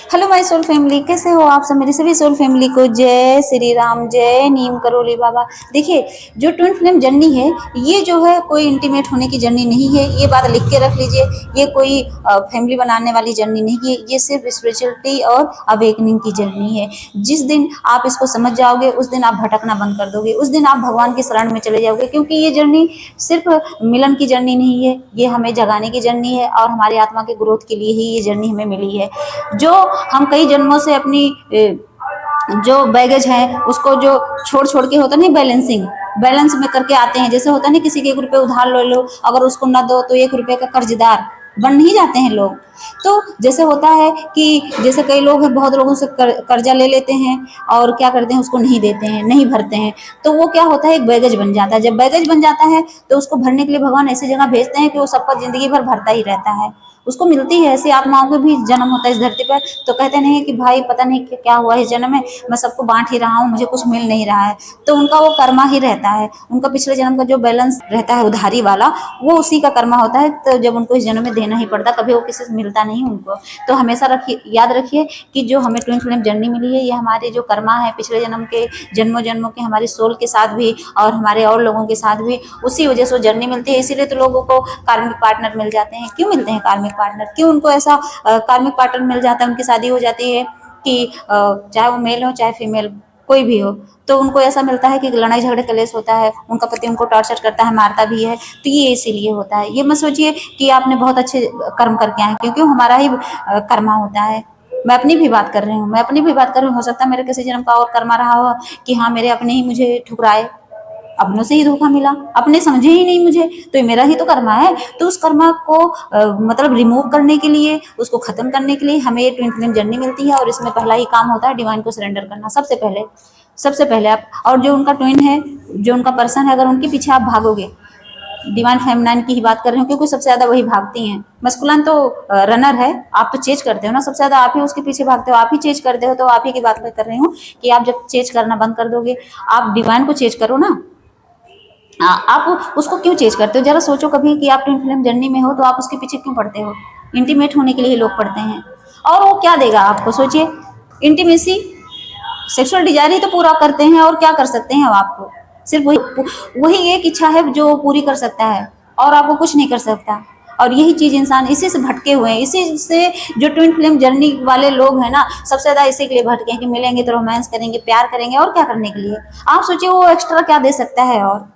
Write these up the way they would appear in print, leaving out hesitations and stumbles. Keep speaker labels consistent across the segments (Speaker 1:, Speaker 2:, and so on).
Speaker 1: Hello my soul family, कैसे हो आप सब। मेरी सभी सोल फैमिली को जय श्री राम, जय नीम करोली बाबा। देखिए, जो ट्विन फ्लेम जर्नी है, ये जो है कोई इंटीमेट होने की जर्नी नहीं है। ये बात लिख के रख लीजिए। ये कोई फैमिली बनाने वाली जर्नी नहीं है। ये सिर्फ स्पिरिचुअलिटी और अवेकनिंग की जर्नी है। जिस दिन आप इसको समझ जाओगे, उस दिन आप भटकना बंद कर दोगे। उस दिन आप भगवान की शरण में चले जाओगे, क्योंकि ये जर्नी सिर्फ मिलन की जर्नी नहीं है। ये हमें जगाने की जर्नी है और हमारी आत्मा के ग्रोथ के लिए ही ये जर्नी हमें मिली है। जो हम कई जन्मों से अपनी जो बैगेज है उसको जो छोड़ छोड़ के होता नहीं, बैलेंस में करके आते हैं। जैसे होता नहीं, किसी के 1 रुपये उधार ले लो, अगर उसको ना दो तो 1 रुपये का कर्जदार बन नहीं जाते हैं लोग। तो जैसे होता है कि जैसे कई लोग हैं, बहुत लोगों से कर्जा ले लेते हैं और क्या करते हैं, उसको नहीं देते हैं, नहीं भरते हैं। तो वो क्या होता है, एक बैगेज बन जाता है। जब बैगेज बन जाता है तो उसको भरने के लिए भगवान ऐसी जगह भेजते हैं कि वो सबका जिंदगी भर भरता ही रहता है। उसको मिलती है, ऐसी आत्माओं को भी जन्म होता है इस धरती पर। तो कहते नहीं कि भाई पता नहीं क्या हुआ इस जन्म में, मैं सबको बांट ही रहा हूँ, मुझे कुछ मिल नहीं रहा है। तो उनका वो कर्मा ही रहता है। उनका पिछले जन्म का जो बैलेंस रहता है उधारी वाला, वो उसी का कर्मा होता है। तो जब उनको इस जन्म में देना ही पड़ता, कभी वो किसी से मिलता नहीं उनको। तो हमेशा रखिए, याद रखिए कि जो हमें ट्विन फ्लेम जर्नी मिली है, ये हमारे जो कर्मा है पिछले जन्म के, जन्मों जन्मों के, हमारी सोल के साथ भी और हमारे और लोगों के साथ भी, उसी वजह से वो जर्नी मिलती है। इसीलिए तो लोगों को कार्मिक पार्टनर मिल जाते हैं। क्यों मिलते हैं कार्मिक पार्टनर? क्यों उनको ऐसा कार्मिक पार्टनर मिल जाता है, उनकी शादी हो जाती है कि चाहे वो मेल हो चाहे फीमेल कोई भी हो, तो उनको ऐसा मिलता है कि लड़ाई झगड़े कलेश होता है, उनका पति उनको टॉर्चर करता है, मारता भी है। तो ये इसीलिए होता है। ये मत सोचिए कि आपने बहुत अच्छे कर्म करके आए, क्योंकि हमारा ही कर्मा होता है। मैं अपनी भी बात कर रही हूँ, हो सकता है मेरे किसी जन्म का और कर्मा रहा हो कि हाँ, मेरे अपने ही मुझे ठुकराए, अपनों से ही धोखा मिला, अपने समझे ही नहीं मुझे, तो ये मेरा ही तो कर्मा है। तो उस कर्मा को मतलब रिमूव करने के लिए, उसको खत्म करने के लिए हमें ये ट्विन फ्लेम जर्नी मिलती है। और इसमें पहला ही काम होता है डिवाइन को सरेंडर करना। सबसे पहले आप, और जो उनका ट्विन है, जो उनका पर्सन है, अगर उनके पीछे आप भागोगे, डिवाइन फेमिनाइन की ही बात कर रही हूँ क्योंकि सबसे ज्यादा वही भागती हैं। मस्कुलाइन तो रनर है, आप तो चेज करते हो ना, सबसे ज्यादा आप ही उसके पीछे भागते हो, आप ही चेज करते हो। तो आप ही की बात कर रही हूँ कि आप जब चेज करना बंद कर दोगे, आप डिवाइन को चेज करो ना। आप उसको क्यों चेज करते हो? जरा सोचो कभी कि आप ट्विन फ्लेम जर्नी में हो तो आप उसके पीछे क्यों पड़ते हो? इंटीमेट होने के लिए लोग पढ़ते हैं। और वो क्या देगा आपको, सोचिए। इंटीमेसी, सेक्सुअल डिजायर ही तो पूरा करते हैं, और क्या कर सकते हैं आपको? सिर्फ वही वही एक इच्छा है जो पूरी कर सकता है, और आपको कुछ नहीं कर सकता। और यही चीज इंसान इसी से भटके हुए हैं। इसी से जो ट्विन फ्लेम जर्नी वाले लोग हैं ना, सबसे ज्यादा इसी के लिए भटके हैं कि मिलेंगे तो रोमांस करेंगे, प्यार करेंगे, और क्या करने के लिए? आप सोचिए, वो एक्स्ट्रा क्या दे सकता है? और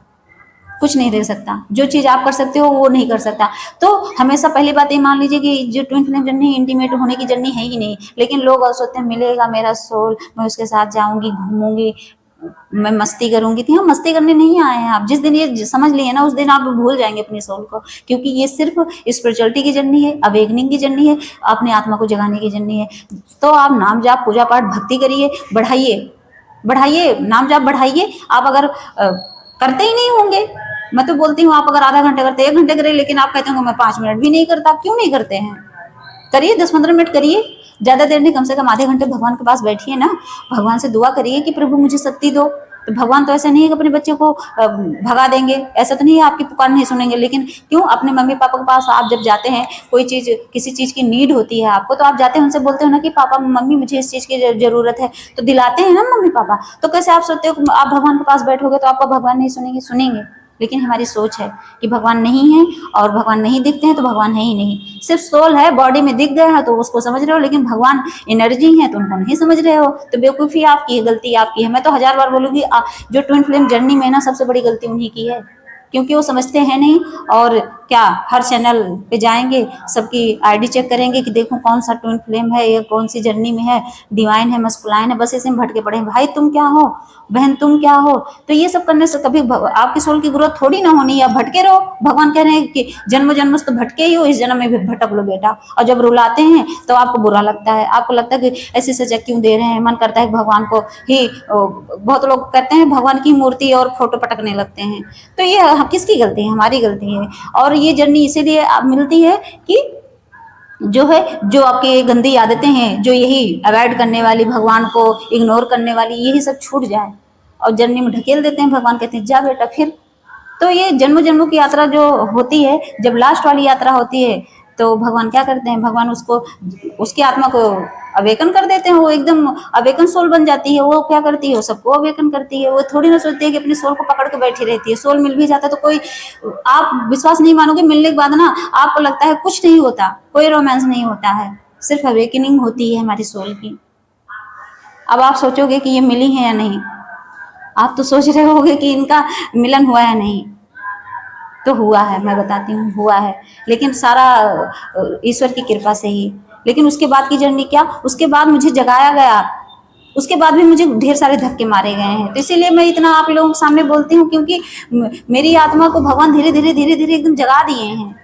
Speaker 1: कुछ नहीं दे सकता। जो चीज आप कर सकते हो वो नहीं कर सकता। तो हमेशा पहली बात ये मान लीजिए कि जो ट्विन फ्लेम जर्नी इंटीमेट होने की जर्नी है ही नहीं। लेकिन लोग सोचते हैं मिलेगा मेरा सोल, मैं उसके साथ जाऊंगी, घूमूंगी, मैं मस्ती करूंगी। तो यहाँ मस्ती करने नहीं आए हैं आप। जिस दिन ये समझ लिए ना, उस दिन आप भूल जाएंगे अपने सोल को, क्योंकि ये सिर्फ स्पिरिचुअलिटी की जर्नी है, अवेकनिंग की जर्नी है, अपने आत्मा को जगाने की जर्नी है। तो आप नाम जाप, पूजा पाठ, भक्ति करिए, बढ़ाइए नाम जाप बढ़ाइए। आप अगर करते ही नहीं होंगे, मैं तो बोलती हूँ, आप अगर आधा घंटे करते, 1 घंटे करें, लेकिन आप कहते होंगे मैं 5 मिनट भी नहीं करता। क्यों नहीं करते हैं? करिए, 10-15 मिनट करिए, ज्यादा देर नहीं, कम से कम आधे घंटे भगवान के पास बैठिए ना। भगवान से दुआ करिए कि प्रभु मुझे शक्ति दो। तो भगवान तो ऐसा नहीं है कि अपने बच्चे को भगा देंगे, ऐसा तो नहीं है आपकी पुकार नहीं सुनेंगे। लेकिन क्यों, अपने मम्मी पापा के पास आप जब जाते हैं, कोई चीज, किसी चीज की नीड होती है आपको, तो आप जाते हैं, उनसे बोलते हो ना कि पापा मम्मी मुझे इस चीज की जरूरत है, तो दिलाते हैं ना मम्मी पापा। तो कैसे आप सोचते हो कि आप भगवान के पास बैठोगे तो आपका भगवान नहीं सुनेंगे? सुनेंगे। लेकिन हमारी सोच है कि भगवान नहीं है, और भगवान नहीं दिखते हैं तो भगवान है ही नहीं। सिर्फ सोल है, बॉडी में दिख गए हैं तो उसको समझ रहे हो, लेकिन भगवान एनर्जी है तो उनको नहीं समझ रहे हो। तो बेवकूफ़ी आपकी है, गलती आपकी है। मैं तो 1000 बार बोलूंगी, जो ट्विन फ्लेम जर्नी में ना, सबसे बड़ी गलती उन्हीं की है, क्योंकि वो समझते हैं नहीं। और क्या, हर चैनल पे जाएंगे, सबकी आईडी चेक करेंगे कि देखो कौन सा ट्विन फ्लेम है, ये कौन सी जर्नी में है, डिवाइन है, मस्कुलाइन है, बस इसे में भटके पड़े हैं। भाई तुम क्या हो, बहन तुम क्या हो? तो ये सब करने से कभी आपकी सोल की ग्रोथ थोड़ी ना होनी है। भटके रहो। भगवान कह रहे हैं कि जन्म जन्म से तो भटके ही हो, इस जन्म में भी भटक लो बेटा। और जब रुलाते हैं तो आपको बुरा लगता है, आपको लगता है कि ऐसी सजा क्यों दे रहे हैं। मन करता है भगवान को ही, बहुत लोग कहते हैं भगवान की मूर्ति और फोटो पटकने लगते हैं। तो ये किसकी गलती है? हमारी गलती है। और ये जर्नी इसीलिए मिलती है कि जो है, जो आपकी गंदी आदतें हैं, जो यही अवॉइड करने वाली, भगवान को इग्नोर करने वाली, यही सब छूट जाए। और जर्नी में ढकेल देते हैं। भगवान कहते हैं जा बेटा फिर। तो ये जन्म जन्मों की यात्रा जो होती है, जब लास्ट वाली यात्रा होती है, तो भगवान क्या करते हैं, भगवान उसको, उसकी आत्मा को अवेकन कर देते हैं। वो एकदम अवेकन सोल बन जाती है। वो क्या करती है, वो सबको अवेकन करती है। वो थोड़ी ना सोचती है कि अपनी सोल को पकड़ के बैठी रहती है। सोल मिल भी जाता है तो कोई, आप विश्वास नहीं मानोगे, मिलने के बाद ना आपको लगता है कुछ नहीं होता, कोई रोमांस नहीं होता है, सिर्फ अवेकनिंग होती है हमारी सोल की। अब आप सोचोगे कि ये मिली है या नहीं, आप तो सोच रहे होगे कि इनका मिलन हुआ है नहीं, तो हुआ है, मैं बताती हूँ, हुआ है, लेकिन सारा ईश्वर की कृपा से ही। लेकिन उसके बाद की जर्नी क्या, उसके बाद मुझे जगाया गया, उसके बाद भी मुझे ढेर सारे धक्के मारे गए हैं। तो इसीलिए मैं इतना आप लोगों के सामने बोलती हूँ, क्योंकि मेरी आत्मा को भगवान धीरे धीरे धीरे धीरे एकदम जगा दिए हैं,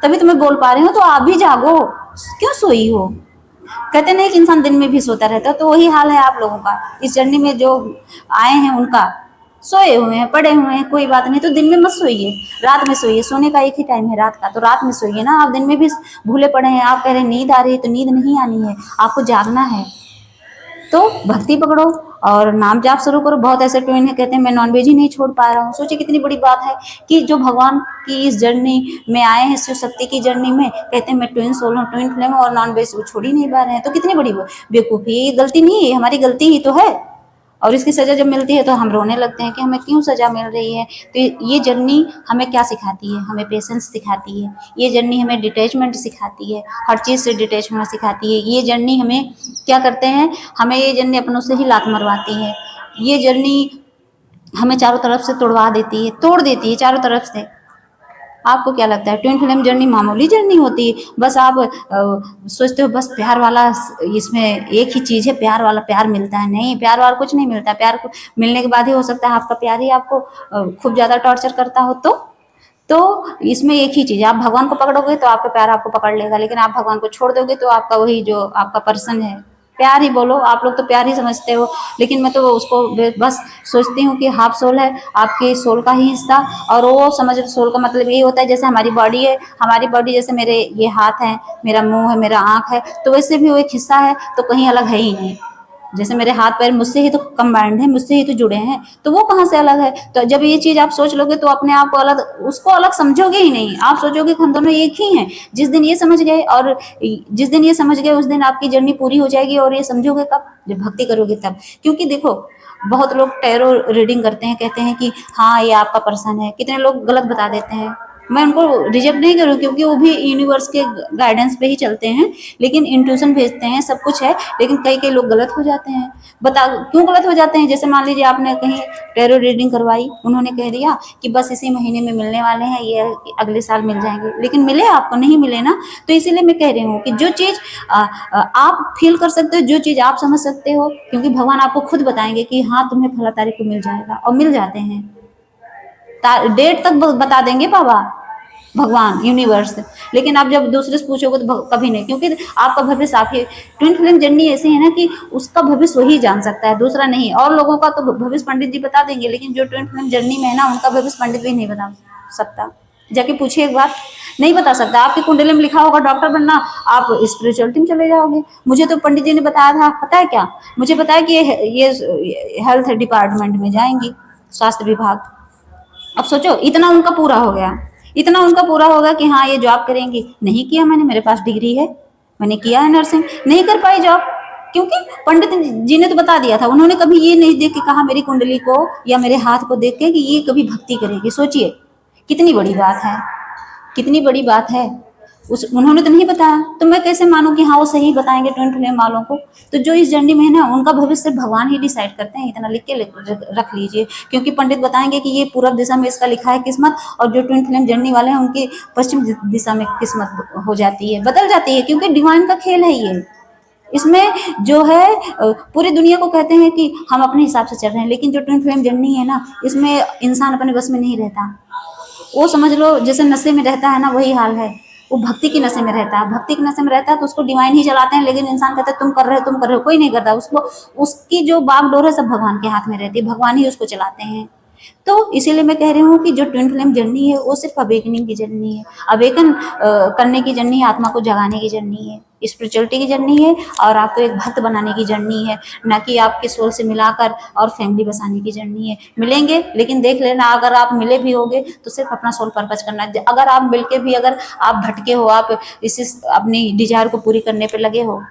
Speaker 1: तभी तो मैं बोल पा रही हूँ। तो आप भी जागो, क्यों सोई हो। कहते नहीं कि इंसान दिन में भी सोता रहता, तो वही हाल है आप लोगों का। इस जर्नी में जो आए हैं उनका सोए हुए हैं, पड़े हुए हैं, कोई बात नहीं। तो दिन में मत सोइए, रात में सोइए। सोने का एक ही टाइम है रात का, तो रात में सोइए ना। आप दिन में भी भूले पड़े हैं, आप कह रहे हैं नींद आ रही है, तो नींद नहीं आनी है, आपको जागना है। तो भक्ति पकड़ो और नाम जाप शुरू करो। बहुत ऐसे ट्विन है कहते हैं मैं नॉनवेज ही नहीं छोड़ पा रहा हूँ। सोचिए कितनी बड़ी बात है कि जो भगवान की इस जर्नी में आए हैं, शिव शक्ति की जर्नी में, कहते हैं मैं ट्विन सोल हूँ, ट्विन फ्लेम, और नॉनवेज वो छोड़ ही नहीं पा रहे हैं। तो कितनी बड़ी बेवकूफ़ी, ये गलती नहीं है, हमारी गलती ही तो है। और इसकी सज़ा जब मिलती है तो हम रोने लगते हैं कि हमें क्यों सज़ा मिल रही है। तो ये जर्नी हमें क्या सिखाती है, हमें पेशेंस सिखाती है। ये जर्नी हमें डिटैचमेंट सिखाती है, हर चीज़ से डिटैच होना सिखाती है। ये जर्नी हमें क्या करते हैं, हमें ये जर्नी अपनों से ही लात मरवाती है। ये जर्नी हमें चारों तरफ से तोड़वा देती है, तोड़ देती है चारों तरफ से। आपको क्या लगता है ट्विन फ्लेम जर्नी मामूली जर्नी होती है? बस आप सोचते हो बस प्यार वाला, इसमें एक ही चीज़ है, प्यार वाला, प्यार मिलता है। नहीं, प्यार वाला कुछ नहीं मिलता। प्यार को मिलने के बाद ही हो सकता है आपका प्यार ही आपको खूब ज़्यादा टॉर्चर करता हो। तो इसमें एक ही चीज़ है, आप भगवान को पकड़ोगे तो आपका प्यार आपको पकड़ लेगा, लेकिन आप भगवान को छोड़ दोगे तो आपका वही जो आपका पर्सन है, प्यार ही बोलो, आप लोग तो प्यार ही समझते हो, लेकिन मैं तो उसको बस सोचती हूँ कि हाफ सोल है, आपके सोल का ही हिस्सा। और वो समझ, सोल का मतलब यही होता है जैसे हमारी बॉडी है, हमारी बॉडी जैसे मेरे ये हाथ है, मेरा मुंह है, मेरा आँख है, तो वैसे भी वो एक हिस्सा है, तो कहीं अलग है ही नहीं। जैसे मेरे हाथ पैर मुझसे ही तो कंबाइंड है, मुझसे ही तो जुड़े हैं, तो वो कहाँ से अलग है। तो जब ये चीज़ आप सोच लोगे तो अपने आप को अलग, उसको अलग समझोगे ही नहीं। आप सोचोगे कि हम दोनों एक ही हैं। जिस दिन ये समझ गए, और जिस दिन ये समझ गए उस दिन आपकी जर्नी पूरी हो जाएगी। और ये समझोगे कब, जब भक्ति करोगे तब। क्योंकि देखो, बहुत लोग टैरो रीडिंग करते हैं, कहते हैं कि हाँ ये आपका पर्सन है, कितने लोग गलत बता देते हैं। मैं उनको रिजेक्ट नहीं करूँ, क्योंकि वो भी यूनिवर्स के गाइडेंस पे ही चलते हैं, लेकिन इंट्यूशन भेजते हैं, सब कुछ है, लेकिन कई कई लोग गलत हो जाते हैं। बता क्यों गलत हो जाते हैं? जैसे मान लीजिए आपने कहीं टैरो रीडिंग करवाई, उन्होंने कह दिया कि बस इसी महीने में मिलने वाले हैं, ये अगले साल मिल जाएंगे, लेकिन मिले आपको नहीं मिले ना। तो इसीलिए मैं कह रही हूँ कि जो चीज़ आप फील कर सकते हो, जो चीज़ आप समझ सकते हो, क्योंकि भगवान आपको खुद बताएंगे कि हाँ तुम्हें फला तारीख को मिल जाएगा, और मिल जाते हैं। डेट तक बता देंगे बाबा, भगवान, यूनिवर्स। लेकिन आप जब दूसरे से पूछोगे तो कभी नहीं, क्योंकि आपका भविष्य आप ही। ट्विन फ्लेम जर्नी ऐसी है ना कि उसका भविष्य वही जान सकता है, दूसरा नहीं। और लोगों का तो भविष्य पंडित जी बता देंगे, लेकिन जो ट्विन फ्लेम जर्नी में है ना, उनका भविष्य पंडित भी नहीं बता सकता। जाके पूछिए एक बार, नहीं बता सकता। आपकी कुंडली में लिखा होगा डॉक्टर बनना, आप स्पिरिचुअलिटी में चले जाओगे। मुझे तो पंडित जी ने बताया था, पता है क्या, मुझे बताया कि ये हेल्थ डिपार्टमेंट में जाएंगी, स्वास्थ्य विभाग। अब सोचो, इतना उनका पूरा हो गया, इतना उनका पूरा होगा कि हाँ ये जॉब करेंगी। नहीं किया मैंने, मेरे पास डिग्री है, मैंने किया है नर्सिंग, नहीं कर पाई जॉब, क्योंकि पंडित जी ने तो बता दिया था। उन्होंने कभी ये नहीं देख के कहा मेरी कुंडली को या मेरे हाथ को देख के कि ये कभी भक्ति करेगी। सोचिए कितनी बड़ी बात है, कितनी बड़ी बात है। उन्होंने तो नहीं बताया, तो मैं कैसे मानूं कि हाँ वो सही बताएंगे ट्विन फ्लेम वालों को। तो जो इस जर्नी में है ना, उनका भविष्य सिर्फ भगवान ही डिसाइड करते हैं, इतना लिख के रख लीजिए। क्योंकि पंडित बताएंगे कि ये पूरब दिशा में इसका लिखा है किस्मत, और जो ट्विन फ्लेम जर्नी वाले हैं उनकी पश्चिम दिशा में किस्मत हो जाती है, बदल जाती है, क्योंकि डिवाइन का खेल है ये। इसमें जो है पूरी दुनिया को कहते हैं कि हम अपने हिसाब से चल रहे हैं, लेकिन जो ट्विन फ्लेम जर्नी है ना, इसमें इंसान अपने बस में नहीं रहता। वो समझ लो जैसे नशे में रहता है ना, वही हाल है। वो भक्ति की नशे में रहता है, भक्ति की नशे में रहता है, तो उसको डिवाइन ही चलाते हैं। लेकिन इंसान कहता है तुम कर रहे हो, तुम कर रहे हो, कोई नहीं करता। उसको, उसकी जो बागडोर है सब भगवान के हाथ में रहती है, भगवान ही उसको चलाते हैं। तो इसीलिए मैं कह रही हूँ कि जो ट्विन फ्लेम जर्नी है वो सिर्फ अवेकनिंग की जर्नी है, अवेकन करने की जर्नी है, आत्मा को जगाने की जर्नी है, स्पिरिचुअलिटी की जर्नी है और आपको एक भक्त बनाने की जर्नी है, ना कि आपके सोल से मिलाकर और फैमिली बसाने की जर्नी है। मिलेंगे लेकिन देख लेना, अगर आप मिले भी होगे तो सिर्फ अपना सोल पर्पज करना है। अगर आप मिलके भी अगर आप भटके हो, आप इसी अपनी डिजायर को पूरी करने पे लगे हो,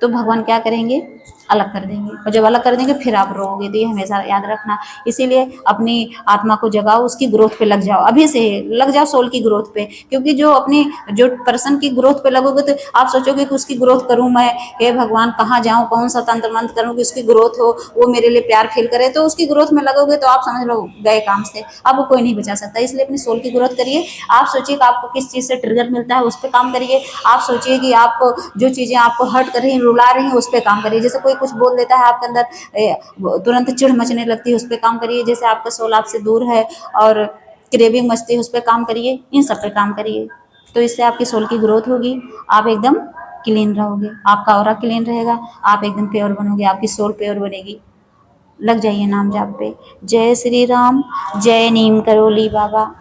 Speaker 1: तो भगवान क्या करेंगे, अलग कर देंगे, और जब अलग कर देंगे फिर आप रोओगे। तो ये हमेशा याद रखना। इसीलिए अपनी आत्मा को जगाओ, उसकी ग्रोथ पे लग जाओ, अभी से लग जाओ सोल की ग्रोथ पे, क्योंकि जो पर्सन की ग्रोथ पे लगोगे तो आप सोचोगे कि उसकी ग्रोथ करूं मैं, हे भगवान कहाँ जाऊं, कौन सा तंत्र मंत्र करूं कि उसकी ग्रोथ हो, वो मेरे लिए प्यार फील करे, तो उसकी ग्रोथ में लगोगे तो आप समझ लो गए काम से, आपको कोई नहीं बचा सकता। इसलिए अपनी सोल की ग्रोथ करिए। आप सोचिए कि आपको किस चीज़ से ट्रिगर मिलता है, उस पर काम करिए। आप सोचिए कि आपको जो चीज़ें आपको हर्ट कर रही हैं, रुला रही हैं, उस पर काम करिए। जैसे कोई कुछ बोल देता है आपके अंदर तुरंत चिढ़ मचने लगती है, उस पर काम करिए। जैसे आपका सोल आपसे दूर है और क्रेविंग मचती है, उस पर काम करिए, इन सब पे काम करिए। तो इससे आपकी सोल की ग्रोथ होगी, आप एकदम क्लीन रहोगे, आपका ऑरा क्लीन रहेगा, आप एकदम प्योर बनोगे, आपकी सोल प्योर बनेगी। लग जाइए नाम जाप पे। जय श्री राम, जय नीम करोली बाबा।